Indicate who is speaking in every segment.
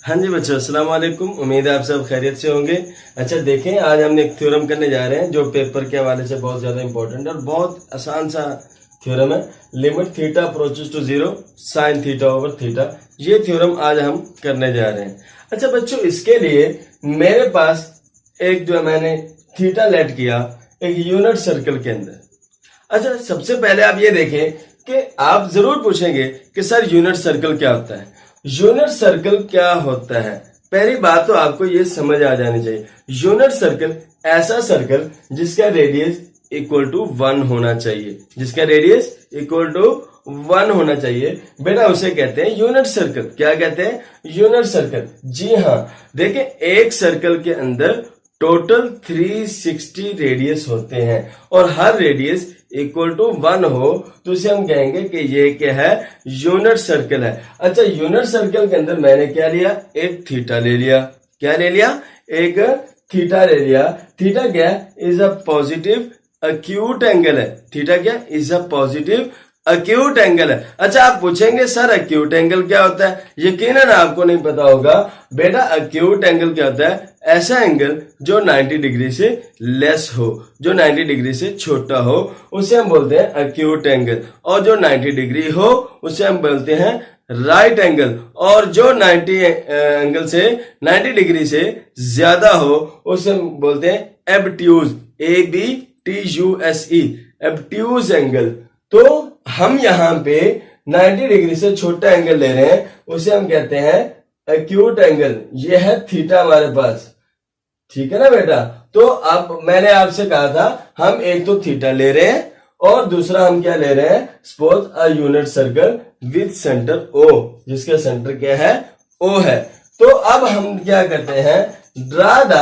Speaker 1: हाँ जी बच्चों, अस्सलाम वालेकुम। उम्मीद है आप सब खैरियत से होंगे। अच्छा देखें, आज हमने एक थ्योरम करने जा रहे हैं जो पेपर के हवाले से बहुत ज़्यादा इंपॉर्टेंट है और बहुत आसान सा थ्योरम है। Limit theta approaches to zero sine theta over theta, ये थ्योरम आज हम करने जा रहे हैं। अच्छा बच्चों, इसके लिए मेरे पास एक जो मैंने थीटा लेट किया एक यूनिट सर्कल के अंदर। अच्छा, सबसे पहले आप ये देखें कि आप जरूर पूछेंगे कि सर यूनिट सर्कल क्या होता है। यूनिट सर्कल क्या होता है, पहली बात तो आपको ये समझ आ जानी चाहिए। यूनिट सर्कल ऐसा सर्कल जिसका रेडियस इक्वल टू 1 होना चाहिए, जिसका रेडियस इक्वल टू 1 होना चाहिए। बेटा उसे कहते हैं यूनिट सर्कल। क्या कहते हैं? Unit circle. जी हाँ, देखिए एक सर्कल के अंदर टोटल 360 रेडियस होते हैं और हर रेडियस इक्वल टू 1 हो तो उसे हम कहेंगे कि ये क्या है, यूनिट सर्कल है। अच्छा, यूनिट सर्कल के अंदर मैंने क्या लिया, एक थीटा ले लिया। क्या ले लिया? एक थीटा ले लिया। थीटा क्या is a positive acute angle है। थीटा क्या is a positive acute angle है। अच्छा, आप पूछेंगे सर अक्यूट एंगल क्या होता है? यकीनन आपको नहीं पता होगा। बेटा अक्यूट एंगल क्या होता है? ऐसा एंगल जो 90 डिग्री से लेस हो, जो 90 डिग्री से छोटा हो, उसे हम बोलते हैं अक्यूट एंगल। और जो 90 डिग्री हो उसे हम बोलते हैं राइट एंगल। और जो 90 एंगल से 90 डिग्री से ज्यादा हो उसे हम बोलते हैं एबट्यूज, ABTUSE, एबट्यूज एंगल। तो हम यहाँ पे 90 डिग्री से छोटा एंगल ले रहे हैं, उसे हम कहते हैं एक्यूट एंगल। ये है थीटा हमारे पास, ठीक है ना बेटा। तो अब मैंने आपसे कहा था हम एक तो थीटा ले रहे हैं और दूसरा हम क्या ले रहे हैं, suppose a unit circle with centre O, जिसका सेंटर क्या है, O है। तो अब हम क्या करते हैं, ड्रा द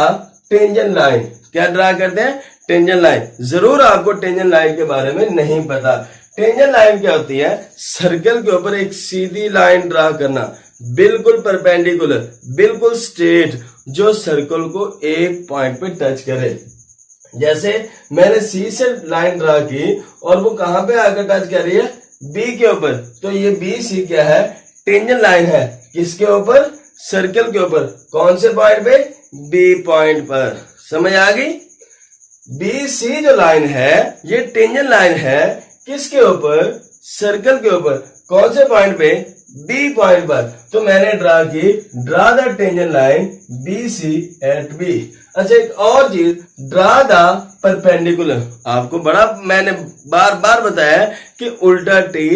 Speaker 1: टेंजेंट लाइन। क्या ड्रा करते हैं? Tangent line. जरूर आपको टेंजेंट लाइन के बारे में नहीं पता। टेंजेंट लाइन क्या होती है? सर्कल के ऊपर एक सीधी लाइन ड्रा करना, बिल्कुल परपेंडिकुलर, बिल्कुल स्ट्रेट, जो सर्कल को एक पॉइंट पे टच करे। जैसे मैंने सी से लाइन ड्रा की और वो कहां पे आकर टच कर रही है, बी के ऊपर। तो ये बी सी क्या है, टेंजेंट लाइन है। किसके ऊपर? सर्कल के ऊपर। कौन से पॉइंट पे? बी पॉइंट पर। समझ आ गई? बी सी जो लाइन है ये टेंजेंट लाइन है किसके ऊपर? सर्कल के ऊपर। कौन से पॉइंट पे? बी पॉइंट पर। तो मैंने ड्रा की, draw the tangent line B C at B. अच्छा, एक और चीज, ड्रा द परपेंडिकुलर। आपको बड़ा मैंने बार बार बताया कि उल्टा टी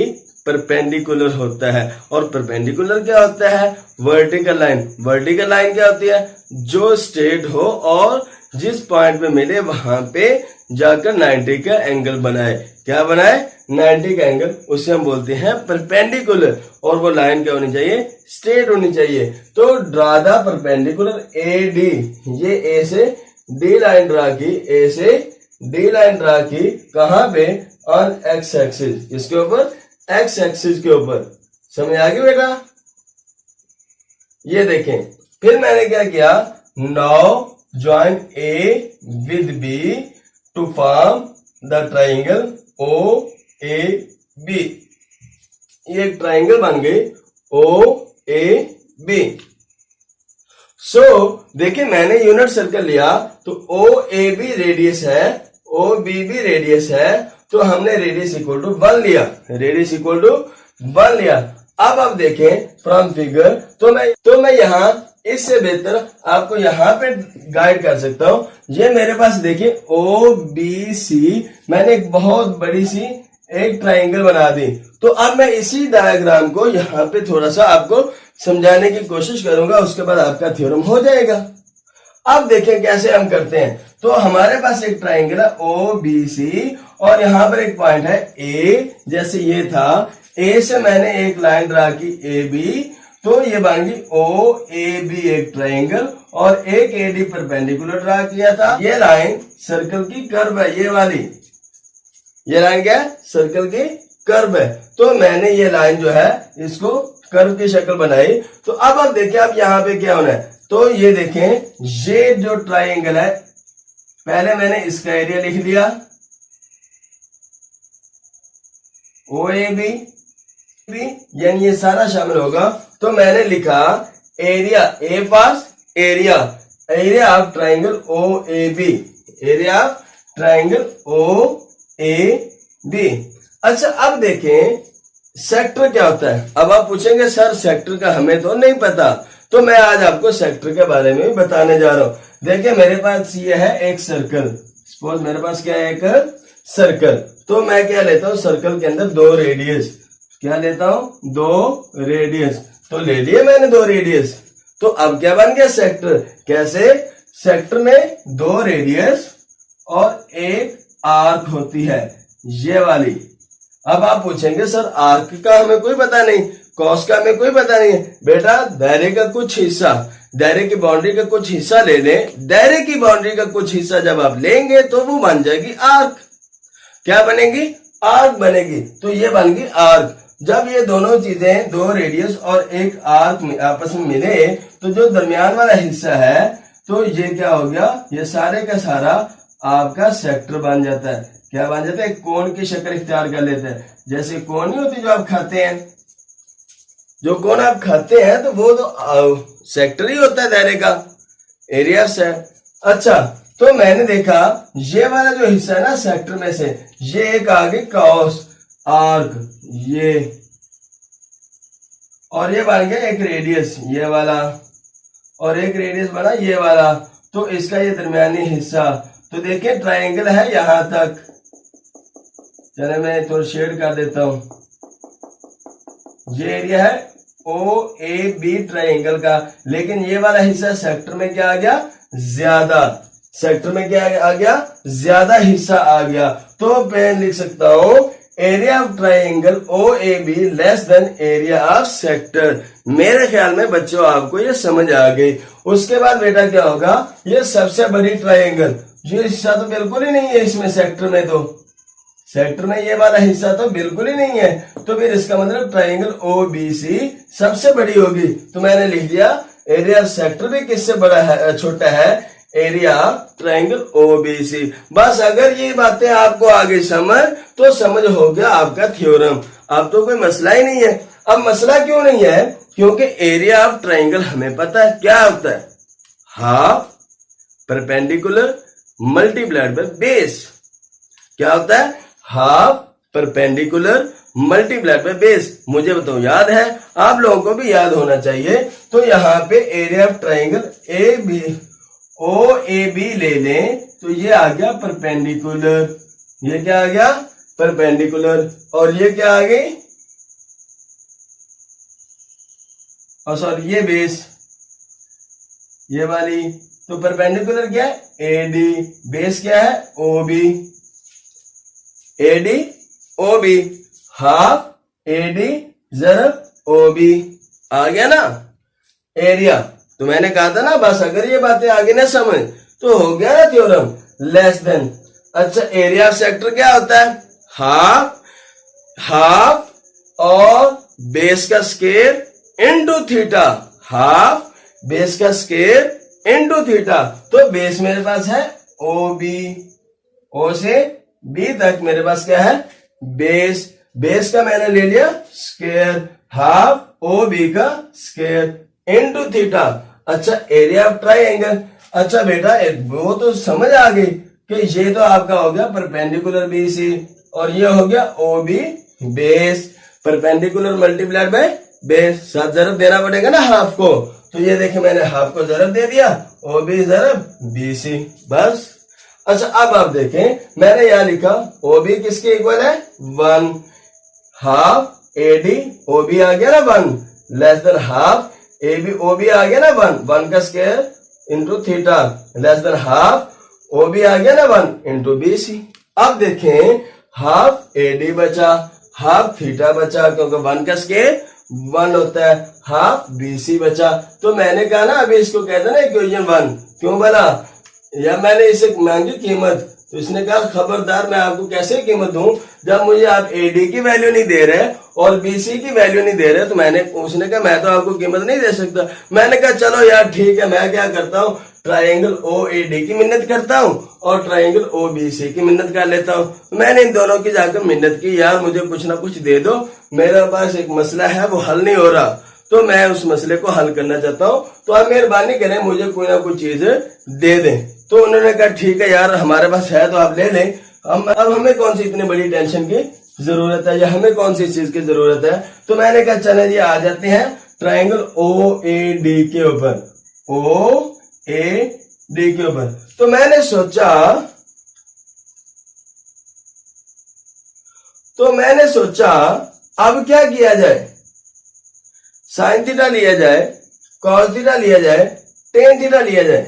Speaker 1: परपेंडिकुलर होता है और परपेंडिकुलर क्या होता है, वर्टिकल लाइन। वर्टिकल लाइन क्या होती है? जो स्ट्रेट हो और जिस पॉइंट पे मिले वहां पे जाकर 90 का एंगल बनाए। क्या बनाए? 90 का एंगल, उसे हम बोलते हैं परपेंडिकुलर। और वो लाइन क्या होनी चाहिए? स्ट्रेट होनी चाहिए। तो ड्रा द परपेंडिकुलर AD, ये A से D लाइन ड्रा की, A से D लाइन ड्रा की। कहां पे? On x axis. इसके ऊपर? एक्स एक्सिस के ऊपर। समझ आ गई बेटा? ये देखें, फिर मैंने क्या किया, now join A with B to form the triangle OAB। ये एक ट्राइंगल बन गई OAB। सो देखिए, मैंने यूनिट सर्कल लिया तो OAB रेडियस है, OBB रेडियस है, तो हमने रेडियस इक्वल टू 1 लिया। रेडियस इक्वल टू 1 लिया। अब देखें फ्रॉम फिगर, तो मैं यहाँ इससे बेहतर आपको यहाँ पे गाइड कर सकता हूं। ये मेरे पास देखिए OBC, मैंने एक बहुत बड़ी सी एक ट्राइंगल बना दी। तो अब मैं इसी डायग्राम को यहाँ पे थोड़ा सा आपको समझाने की कोशिश करूंगा, उसके बाद आपका थ्योरम हो जाएगा। अब देखें कैसे हम करते हैं। तो हमारे पास एक ट्राइंगल है OBC और यहाँ पर एक पॉइंट है A, जैसे ये था। A से मैंने एक लाइन ड्रा की AB, तो ये बन गई OAB एक ट्राइंगल, और एक AD परपेंडिकुलर ड्रा किया था। ये लाइन सर्कल की कर्व है, ये वाली। ये लाइन क्या है? सर्कल की कर्व है। तो मैंने ये लाइन जो है इसको कर्व की शक्ल बनाई। तो अब देखिए, अब यहाँ पे क्या होना है, तो ये देखें, ये जो ट्राइंगल है, पहले मैंने इसका एरिया लिख दिया OAB, यानी ये सारा शामिल होगा। तो मैंने लिखा एरिया, ए पास area, area of triangle O A B, area of triangle O A B. अच्छा अब देखें सेक्टर क्या होता है। अब आप पूछेंगे सर सेक्टर का हमें तो नहीं पता, तो मैं आज आपको सेक्टर के बारे में बताने जा रहा हूं। देखिए मेरे पास ये है एक सर्कल, सपोज मेरे पास क्या है, एक सर्कल। तो मैं क्या लेता हूं, सर्कल के अंदर दो रेडियस, क्या लेता हूं, दो रेडियस। तो ले लिए मैंने दो रेडियस, तो अब क्या बन गया सेक्टर। कैसे, सेक्टर में दो रेडियस और एक आर्क होती है, ये वाली। अब आप पूछेंगे सर आर्क का हमें कोई पता नहीं, कॉस का हमें कोई पता नहीं है। बेटा दायरे का कुछ हिस्सा, दायरे की बाउंड्री का कुछ हिस्सा ले लें, दायरे की बाउंड्री का कुछ हिस्सा जब आप लेंगे तो वो बन जाएगी आर्क। क्या बनेगी, आर्क बनेगी। तो ये बन गई आर्क। जब ये दोनों चीजें, दो रेडियस और एक आर्क आपस में मिले, तो जो दरमियान वाला हिस्सा है, तो ये क्या हो गया, ये सारे का सारा आपका सेक्टर बन जाता है। क्या बन जाता है, कोन की शक्ल इख्तियार कर लेते हैं। जैसे कोन नहीं होती जो आप खाते हैं, जो कोन आप खाते हैं, तो वो तो सेक्टर ही होता है दायरे का, एरिया से। अच्छा तो मैंने देखा ये वाला जो हिस्सा है ना सेक्टर में से, ये एक आगे कॉस आर्क, ये, और ये बन गया एक रेडियस ये वाला, और एक रेडियस बना ये वाला। तो इसका ये दरमियानी हिस्सा, तो देखिए ट्रायंगल है यहां तक। चले मैं थोड़ा शेड कर देता हूं। ये एरिया है ओ ए बी ट्रायंगल का, लेकिन ये वाला हिस्सा सेक्टर में क्या आ गया, ज्यादा। सेक्टर में क्या आ गया, ज्यादा हिस्सा आ गया। तो मैं लिख सकता हूं area of triangle O A B less than area of sector. मेरे ख्याल में बच्चों आपको ये समझ आ गई। उसके बाद बेटा क्या होगा, ये सबसे बड़ी ट्रायंगल, ये हिस्सा तो बिल्कुल ही नहीं है इसमें सेक्टर में, तो सेक्टर में ये वाला हिस्सा तो बिल्कुल ही नहीं है। तो फिर इसका मतलब ट्रायंगल ओ बी सी सबसे बड़ी होगी। तो मैंने लिख दिया एरिया ऑफ सेक्टर भी किससे बड़ा है, छोटा है, एरिया ट्रायंगल ओबीसी। बस अगर ये बातें आपको आगे समझ, तो समझ हो गया आपका थ्योरम। अब तो कोई मसला ही नहीं है। अब मसला क्यों नहीं है, क्योंकि एरिया ऑफ ट्रायंगल हमें पता है क्या होता है, half perpendicular multiplied by base. क्या होता है, half perpendicular multiplied by base. मुझे बताओ याद है, आप लोगों को भी याद होना चाहिए। तो यहाँ पे area of triangle A B O A B ले लें, तो ये आ गया परपेंडिकुलर, ये क्या आ गया, परपेंडिकुलर, और ये क्या आ गई, और सॉरी ये बेस, ये वाली। तो परपेंडिकुलर क्या है, ए डी, बेस क्या है, O B, A D O B, half A D ज़रब ओ बी। आ गया ना एरिया। तो मैंने कहा था ना, बस अगर ये बातें आगे ना समझ तो हो गया ना थ्योरम, लेस देन। अच्छा एरिया ऑफ सेक्टर क्या होता है, हाफ, हाफ और बेस का square into theta, half base का स्क्वायर इनटू थीटा। तो बेस मेरे पास है ओ बी, ओ से बी तक मेरे पास क्या है, बेस। बेस का मैंने ले लिया स्क्वायर, हाफ ओ बी का स्क्वायर इनटू थीटा। अच्छा एरिया ऑफ ट्रायंगल, अच्छा बेटा वो तो समझ आ गई कि ये तो आपका हो गया परपेंडिकुलर बी सी, और ये हो गया O B base, perpendicular multiplied by base. साथ जरब देना पड़ेगा ना हाफ को, तो ये देखिए मैंने हाफ को जरब दे दिया, ओ बी जरब बी सी, बस। अच्छा अब आप देखें मैंने यहां लिखा ओ बी किसके इक्वल है, 1, half A D O B आ गया ना 1, less than half A B O B आ गया ना 1, 1 का square into theta, less than half O B आ गया ना 1 इंटू बी सी। अब देखें हाफ ए डी बचा, हाफ थीटा बचा, क्योंकि 1 का स्क्वायर 1 होता है, हाफ बी सी बचा। तो मैंने कहा ना अभी इसको कहते हैं ना इक्वेशन 1, क्यों बना, या मैंने इसे मांगी कीमत, तो इसने कहा खबरदार मैं आपको कैसे कीमत दूं जब मुझे आप एडी की वैल्यू नहीं दे रहे और बीसी की वैल्यू नहीं दे रहे। तो मैंने उसने कहा मैं तो आपको कीमत नहीं दे सकता। मैंने कहा चलो यार ठीक है, मैं क्या करता हूँ, ट्रायंगल ओ ए डी की मिन्नत करता हूँ और ट्रायंगल ओ बी सी की मिन्नत कर लेता हूँ। मैंने इन दोनों की जाकर मिन्नत की, यार मुझे कुछ ना कुछ दे दो, मेरे पास एक मसला है वो हल नहीं हो रहा। तो मैं उस मसले को हल करना चाहता हूं, तो आप मेहरबानी करें मुझे कोई ना कोई चीज दे दें। तो उन्होंने कहा ठीक है यार, हमारे पास है तो आप ले लें, अब हमें कौन सी इतनी बड़ी टेंशन की जरूरत है, या हमें कौन सी चीज की जरूरत है। तो मैंने कहा चले जी आ जाते हैं ट्राइंगल ओ ए डी के ऊपर, ओ ए डी के ऊपर। तो मैंने सोचा अब क्या किया जाए, साइन थीटा लिया जाए, कॉस थीटा लिया जाए, टेन थीटा लिया जाए।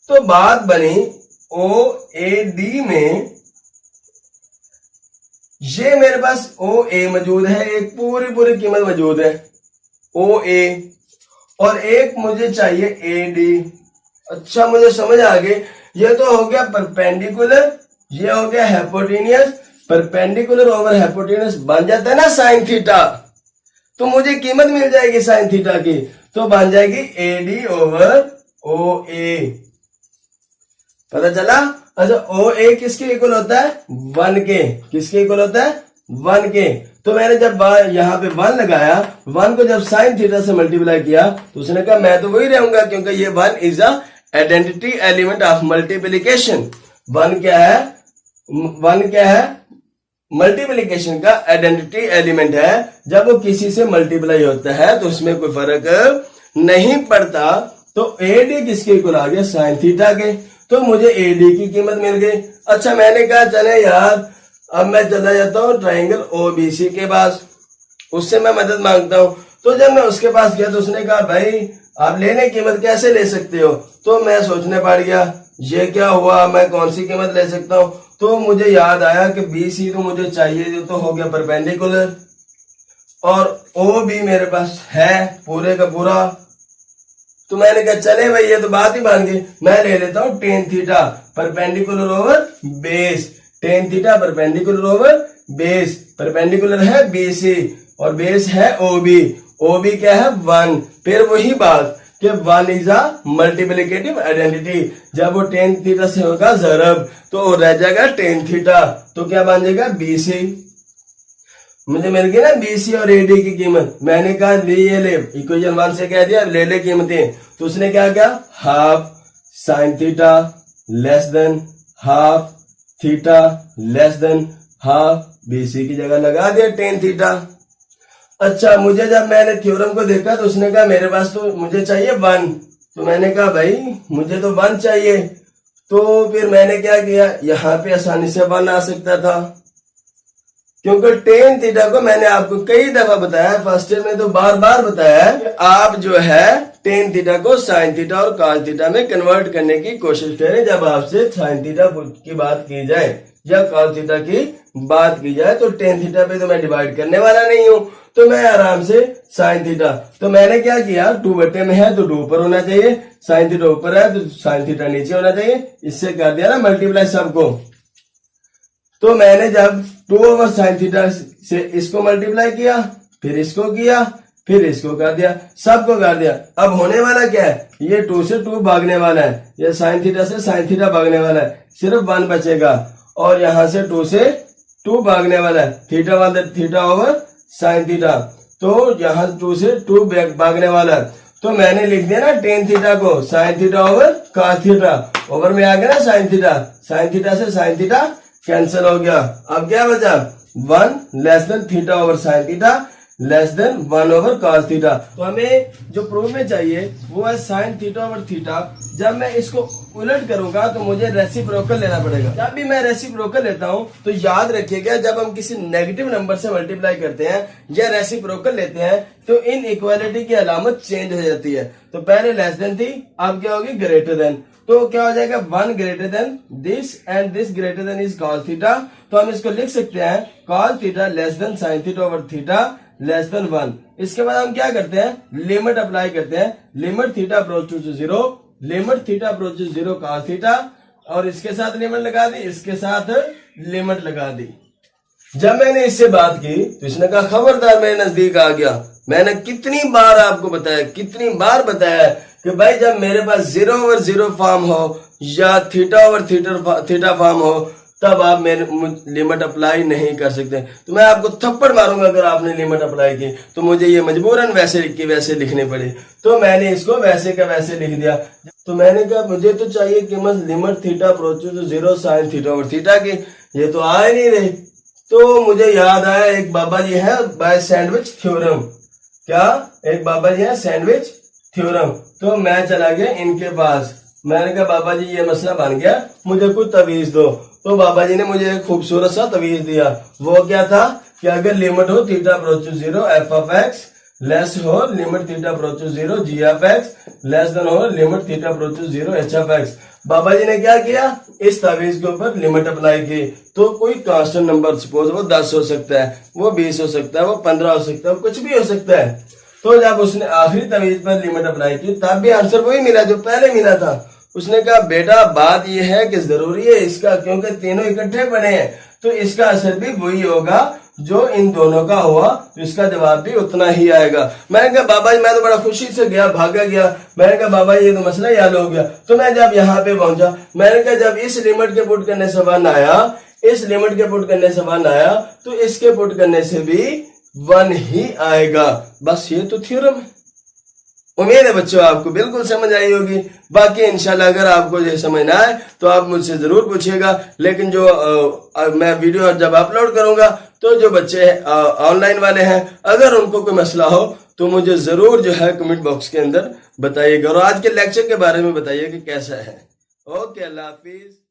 Speaker 1: तो बात बनी ओ ए डी में, ये मेरे पास ओ ए मौजूद है, एक पूरी कीमत मौजूद है ओ ए, और एक मुझे चाहिए ए डी। अच्छा मुझे समझ आ गई, ये तो हो गया परपेंडिकुलर, ये हो गया हाइपोटेन्यूस, परपेंडिकुलर ओवर हाइपोटेन्यूस बन जाता है ना साइन थीटा, तो मुझे कीमत मिल जाएगी साइन थीटा की, तो बन जाएगी ए डी ओवर ओ ए। पता चला। अच्छा ओ ए किसके इक्वल होता है, 1 के, किसके इक्वल होता है, 1 के। तो मैंने जब यहाँ पे 1 लगाया, 1 को जब साइन थीटा से मल्टीप्लाई किया, तो उसने कहा मैं तो वही रहूंगा, क्योंकि ये 1 is a identity element of multiplication. 1 क्या है, मल्टीप्लिकेशन का आइडेंटिटी एलिमेंट है। जब वो किसी से मल्टीप्लाई होता है तो उसमें कोई फर्क नहीं पड़ता। तो ए डी किसके इक्वल आ गया, साइन थीटा के। तो मुझे ए डी की कीमत मिल गई। अच्छा मैंने कहा चले यार, अब मैं चला जाता हूँ ट्राइंगल ओ बी सी के पास, उससे मैं मदद मांगता हूँ। तो जब मैं उसके पास गया तो उसने कहा भाई आप लेने की कीमत कैसे ले सकते हो। तो मैं सोचने पड़ गया ये क्या हुआ, मैं कौन सी कीमत ले सकता हूँ। तो मुझे याद आया कि बी सी तो मुझे चाहिए, तो हो गया परपेंडिकुलर, और ओ बी मेरे पास है पूरे का पूरा। तो मैंने कहा चले भाई ये तो बात ही बन गई, मैं ले लेता हूँ tan theta perpendicular over base, tan theta perpendicular over base. Perpendicular है बी सी और बेस है ओ बी, ओ बी क्या है 1। फिर वही बात कि 1 इज अ मल्टीप्लिकेटिव आइडेंटिटी, जब वो टेन थीटा से होगा ज़रब तो रह जाएगा टेन थीटा, तो क्या बन जाएगा बी सी। मुझे मिल गई ना बी सी और ए डी की कीमत। मैंने कहा ये ले, इक्वेशन 1 से कह दिया ले कीमतें। तो उसने क्या किया, half sine theta less than half theta less than half B C की जगह लगा दिया टेन थीटा। अच्छा मुझे जब मैंने थ्योरम को देखा तो उसने कहा मेरे पास तो मुझे चाहिए 1। तो मैंने कहा भाई मुझे तो 1 चाहिए। तो फिर मैंने क्या किया, यहाँ पे आसानी से 1 आ सकता था, क्योंकि टेन थीटा को मैंने आपको कई दफा बताया, फर्स्ट ईयर में तो बार बार बताया है, आप जो है टेन थीटा को साइन थीटा और कॉस थीटा में कन्वर्ट करने की कोशिश करें। जब आपसे साइन थीटा की बात की जाए या कॉस थीटा की बात की जाए तो टेन थीटा पे तो मैं डिवाइड करने वाला नहीं हूं, तो मैं आराम से साइन थीटा। तो मैंने क्या किया, 2 बटे में है तो 2 ऊपर होना चाहिए, साइन थीटा ऊपर है तो साइन थीटा नीचे होना चाहिए, इससे कर दिया ना मल्टीप्लाई सबको। तो मैंने जब 2 ओवर साइन थीटा से इसको मल्टीप्लाई किया, फिर इसको किया, फिर इसको कर दिया, सबको कर दिया। अब होने वाला क्या है, ये 2 से 2 भागने वाला है, ये साइन थीटा से साइन थीटा भागने वाला है, सिर्फ 1 बचेगा, और यहां से 2 से 2 भागने वाला है, थीटा ओवर साइन थीटा, तो यहां 2 से 2 भागने वाला है। तो मैंने लिख दिया ना टेन थीटा को sign theta over cos theta, over में आ गया ना साइन थीटा से साइन थीटा कैंसिल हो गया। अब क्या बचा, 1 less then theta over sign theta less then 1 over cos theta. तो हमें जो प्रूफ में चाहिए वो है साइन थीटा ओवर थीटा। जब मैं इसको उलट करूंगा तो मुझे रेसिप्रोकल लेना पड़ेगा। जब भी मैं रेसिप्रोकल लेता हूं तो याद रखिएगा, जब हम किसी नेगेटिव नंबर से मल्टीप्लाई करते हैं या रेसिप्रोकल लेते हैं तो इन इक्वालिटी की अलामत चेंज हो जाती है। तो पहले लेस देन थी, अब क्या होगी ग्रेटर देन, तो क्या हो जाएगा 1 greater than this and this greater than is cos theta. तो हम इसको लिख सकते हैं cos theta less then sign theta over theta less then 1। इसके बाद हम क्या करते हैं, लिमिट अप्लाई करते हैं, limit theta approach to 0, limit theta approach to 0 cos theta, और इसके साथ लिमिट लगा दी, इसके साथ लिमिट लगा दी। जब मैंने इससे बात की तो इसने कहा खबरदार मेरे नजदीक आ गया। मैंने कितनी बार आपको बताया कि भाई जब मेरे पास 0 ओवर 0 फॉर्म हो या थीटा ओवर थीटा फॉर्म हो तब आप मेरे लिमिट अप्लाई नहीं कर सकते। तो मैं आपको थप्पड़ मारूंगा अगर आपने लिमिट अप्लाई की, तो मुझे ये मजबूरन वैसे की वैसे लिखनी पड़ी। तो मैंने इसको वैसे का वैसे लिख दिया। तो मैंने कहा मुझे तो चाहिए कीमत limit theta approaches to 0 sine theta over theta की, ये तो आ ही नहीं रही। तो मुझे याद आया एक बाबा जी है बाय सैंडविच थ्योरम। क्या? एक बाबा जी है सैंडविच थ्योरम। तो मैं चला गया इनके पास, मैंने कहा बाबा जी ये मसला बन गया, मुझे कुछ तवीज दो। तो बाबा जी ने मुझे एक खूबसूरत सा तवीज दिया। वो क्या था कि अगर लिमिट हो theta approaches 0 F of X less हो limit theta approaches 0 G of X less than हो limit theta approaches 0 H of X. बाबा जी ने क्या किया, इस तवीज के ऊपर लिमिट अप्लाई की। तो कोई कांस्टेंट नंबर, सपोज वो 10 हो सकता है, वो 20 हो सकता है, वो 15 हो सकता है, कुछ भी हो सकता है। तो जब उसने आखिरी तवीज पर लिमिट अप्लाई की तब भी आंसर वही मिला जो पहले मिला था। उसने कहा बेटा बात यह है कि जरूरी है इसका, क्योंकि तीनों इकट्ठे बने हैं तो इसका असर भी वही होगा जो इन दोनों का हुआ, तो इसका जवाब भी उतना ही आएगा। मैंने कहा बाबा जी, मैं तो बड़ा खुशी से गया, भागा गया। मैंने कहा बाबा ये तो मसला ही हल हो गया। तो मैं जब यहाँ पे पहुंचा, मैंने कहा जब इस लिमिट के पुट करने से 1 आया, इस लिमिट के पुट करने से 1 आया, तो इसके पुट करने से भी 1 ही आएगा। बस ये तो थ्योरम है। उम्मीद है बच्चों आपको बिल्कुल समझ आई होगी। बाकी इंशाल्लाह अगर आपको ये समझ ना आए तो आप मुझसे जरूर पूछिएगा। लेकिन जो मैं वीडियो जब अपलोड करूंगा तो जो बच्चे ऑनलाइन वाले हैं, अगर उनको कोई मसला हो तो मुझे जरूर जो है कमेंट बॉक्स के अंदर बताइएगा, और आज के लेक्चर के बारे में बताइए कि कैसा है। ओके, अल्लाह हाफिज।